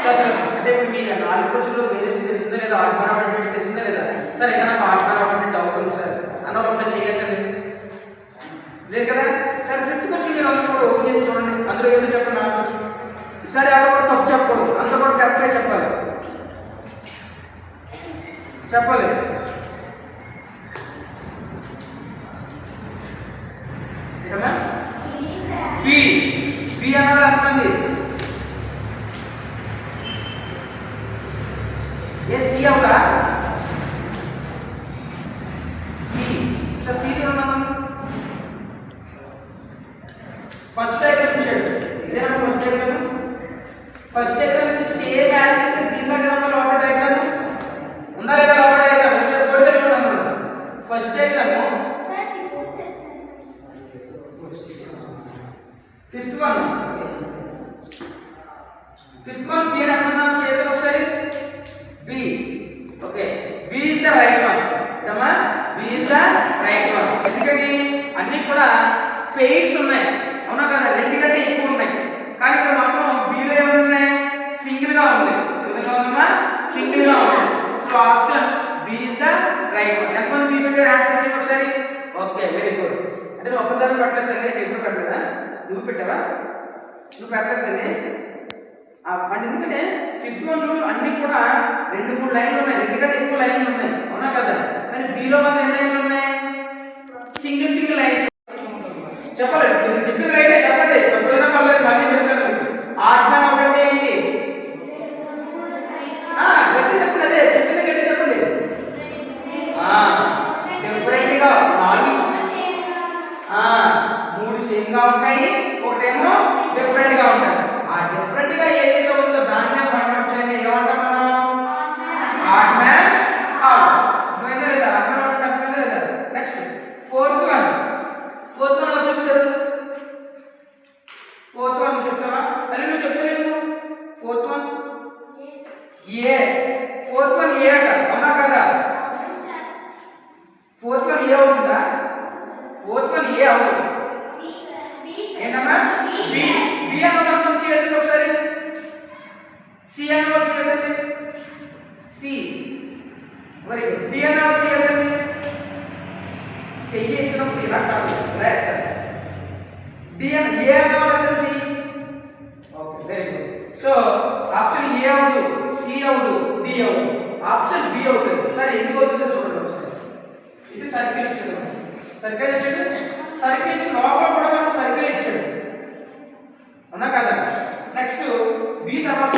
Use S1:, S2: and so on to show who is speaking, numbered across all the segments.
S1: చతురస్రం. అంటే ఇప్పుడు మీ 4 క్వశ్చన్లు వేరియస్ తెలిసిందా లేదా, ఆర్గ్మెంట్ తెలిసిందా లేదా? సరే ఇక్కడ నాకు ఆర్గ్మెంట్ డౌట్ ఉంది సార్ అన్న ఒకసారి చేయొద్దండి, లేదు కదా? సరే 5th క్వశ్చన్ మీరు అందరూ కూడా ఓపెన్ చేసి చూడండి, అందులో ఏదో చెప్పండి ఆన్సర్. సరే ఎవరు కూడా తప్పు చెప్పకూడదు, అందరూ కూడా కరెక్ట్గా చెప్పాలి. చెప్పాలి. బి బి అన్నవాళ్ళు ఎంతమంది? సి అవుతా? సి. సో సి చూడండి, ఫస్ట్ డయాగ్రామ్ ఇచ్చాడు, ఇదేనా ఫస్ట్ డయాగ్రామ్? ఫస్ట్ డయాగ్రామ్ నుంచి సేమ్ యాక్సిస్ కి దీనిలాగా ఉన్న లోపల డయాగ్రామ్ ఉందా లేదా? లోపల డయాగ్రామ్ ఒకసారి కొడితే చూడండి అన్నమాట. First diagram fifth one B అని అనుకున్నాను, చేతులు ఒకసారి B. Okay, B is the right one. ఏమా B is the right one. ఎందుకని అన్ని కూడా పెయిర్స్ ఉన్నాయి, అవునా కదా? 2 కంటే ఎక్కువ ఉన్నాయి, కానీ ఇక్కడ మాత్రం బిలో ఏమున్నాయి? సింగిల్ గా ఉన్నాయి. ఏ విధంగా ఉందమ్మా? సింగిల్ గా ఉన్నాయి. So option B is the right one. ఎంతమంది బి పెట్టారు? ఆన్సర్ చేయండి ఒకసారి. Okay, very good. అంటే నువ్వు ఒక్కదాన్ని పెట్టలేదు తల్లి, ఎప్పుడు పెట్టలేదా? నువ్వు పెట్టావా? నువ్వు పెట్టలేదు తల్లి. అంటే ఎందుకంటే 5th వన్ చూడు, అన్ని కూడా 2-3 లైన్లు ఉన్నాయి, 2 కంటే ఎక్కువ లైన్లు ఉన్నాయి, అవునా కదా? కానీ బిలో మాత్రం ఎన్ని లైన్లు ఉన్నాయి? Single lines. చెప్పాలి, మీరు చెప్పింది రైటే, చెప్పండి. ఎప్పుడైనా పర్లేదు, మళ్ళీ చెప్తాను. ఆర్గ్మెంట్ ఒకటి ఏంటి? గట్టి చెప్పండి, అదే చెప్పింది గట్టి చెప్పండి. డిఫరెంట్ గా 3 సేమ్ గా ఉంటాయి, ఒకటేమో డిఫరెంట్ గా ఉంటాయి. ఆ డిఫరెంట్ గా ఏదైతే ఉందో దాన్నే ఫైండ్ అవుట్ చేయాలి. ఏమంటాం మనం? Argument out. అర్థమైందా లేదా? ఆర్గ్మెంట్ అవుట్ అర్థమైందా లేదా? నెక్స్ట్ ఫోర్త్ వన్ ఎవరు చెప్తారు? ఫోర్త్ వన్ నువ్వు చెప్తావా? అది నువ్వు చెప్తలేవు. ఫోర్త్ వన్ ఏ. ఫోర్త్ వన్ ఏ అంట, అవునా కదా? ఫోర్త్ వన్ ఏ అవుతుందా? ఫోర్త్ వన్ ఏ అవుతుంది. ఏంటమ్మా? బి. బి అన్నది మనం చేయండి ఒకసారి. సి అన్నది చేయండి. సి. Very good. డి అన్నది చేయండి. చెయ్యి ఎత్తినప్పుడు ఇలా కాదు, ఇలా ఎత్తాలి. డి అన్న ఏ అన్నది చెయ్యి. Okay, very good. So option A అవుతుంది, సి అవుతుంది, డి అవుతుంది. ఆప్షన్ బి అవుతుంది. సరే ఎందుకు అవుతుందో చూడండి ఒకసారి. ఇది సర్కిల్ ఇచ్చాడు, సర్కిల్ ఇచ్చాడు, సర్కిల్ ఇచ్చి లోపల కూడా మనకు సర్కిల్ ఇచ్చాడు, అవునా కదా? నెక్స్ట్ బి తర్వాత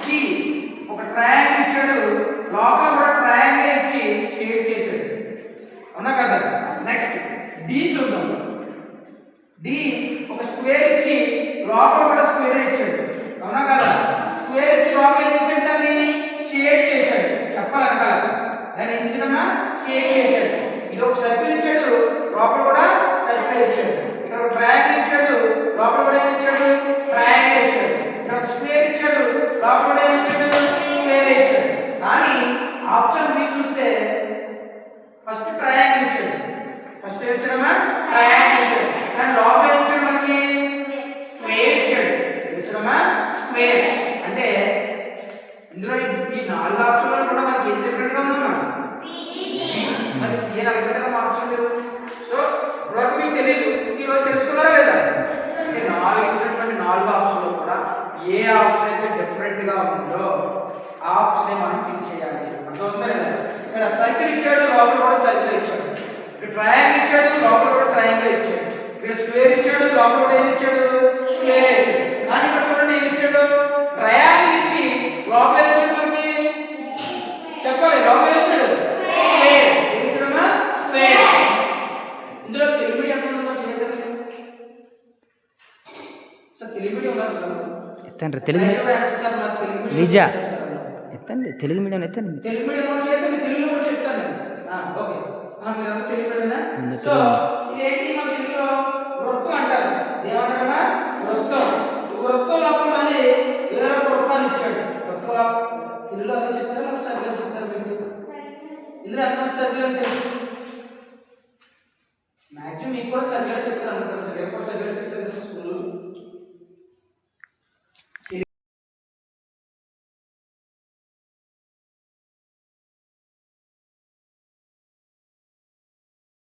S1: సి ఒక ట్రయాంగిల్ ఇచ్చాడు, లోపల కూడా ట్రయాంగిల్ ఇచ్చి షేడ్ చేశాడు, అవునా కదా? నెక్స్ట్ డి చూద్దాం. డి ఒక స్క్వేర్ ఇచ్చి లోపల కూడా స్క్వేర్ ఇచ్చాడు, అవునా కదా? స్క్వేర్ ఇచ్చి లోపల ఏం చేశాడు? దాన్ని షేడ్ చేశాడు. చెప్పాలనకాల దాన్ని ఏం చేసాడమ్మా? షేడ్ చేశాడు. ఇది ఒక సర్కిల్ ఇచ్చాడు, లోపల కూడా సర్కిల్ ఇచ్చాడు. ఇక్కడ ఒక ట్రయాంగిల్ ఇచ్చాడు, లోపల కూడా ఏం ఇచ్చాడు? ట్రయాంగిల్ ఇచ్చాడు. ఇక్కడ ఒక స్క్వేర్ ఇచ్చాడు, లోపల కూడా ఏం ఇచ్చాడు? స్క్వేర్ ఇచ్చాడు. కానీ ఆప్షన్ బి చూస్తే ఫస్ట్ ట్రయాంగిల్ ఇచ్చాడు. ఫస్ట్ ఏం ఇచ్చాడమ్మా? ట్రయాంగిల్ ఇచ్చాడు. కానీ లోపల ఏం ఇచ్చాడు? మనకి స్క్వేర్ ఇచ్చాడు. ఏం ఇచ్చాడమ్మా? స్క్వేర్. అంటే ఇందులో ఈ 4 ఆప్షన్లు కూడా మనకి ఏం డిఫరెంట్ గా ఉందమ్మా? మరి సి అని అలగటం ఆప్షన్ లేదు. సో ఇప్పుడు మీకు తెలియదు, ఈరోజు తెలుసుకున్నారా లేదా? 4 ఇచ్చినటువంటి 4 ఆప్షన్లు కూడా ఏ ఆప్షన్ అయితే డిఫరెంట్ గా ఉందో ఆ ఆప్షన్ మనం క్లిక్ చేయాలి. అర్థమవుతుందా లేదా? ఇక్కడ సర్కిల్ ఇచ్చాడు, లోపల కూడా సర్కిల్ ఇచ్చాడు. ఇక్కడ ట్రయాంగిల్ ఇచ్చాడు, లోపల కూడా ట్రయాంగిల్ ఇచ్చాడు. ఇక్కడ స్క్వేర్ ఇచ్చాడు, లోపల కూడా ఏం ఇచ్చాడు? స్క్వేర్ ఇచ్చాడు. కానీ ఇక్కడ చూడండి ఏం ఇచ్చాడు? ట్రయాంగిల్ ఇచ్చి లోపల ఏం ఇచ్చాడు? మనకి చెప్పాలి, లోపల ఏం ఇచ్చాడు? స్క్వేర్. ఏం ఇచ్చాడమ్మా? స్క్వేర్. ఇందులో తెలుగు మీడియం ఉందో చేద్దాం. సార్ తెలుగు మీడియం ఉన్నారు
S2: ఎత్తండి, తెలుగు లీజా ఎత్తండి, తెలుగు మీడియం ఎత్తండి.
S1: తెలుగు మీడియం చేద్దాం, తెలుగులో కూడా చెప్తాను. ఓకే, మీరు తెలుగు మీడియమేనా? సో ఇదేంటి మన తెలుగులో వృత్తం అంటారు. ఏమంటారమ్మా? వృత్తం. వృత్తం లోపల మళ్ళీ వేరే ఒక వృత్తాన్ని ఇచ్చాడు. వృత్తం తెలుగులో అదే చెప్తారు, సర్కిల్ చెప్తారు. మీకు ఇందులో ఎంత సర్కిల్ అంటే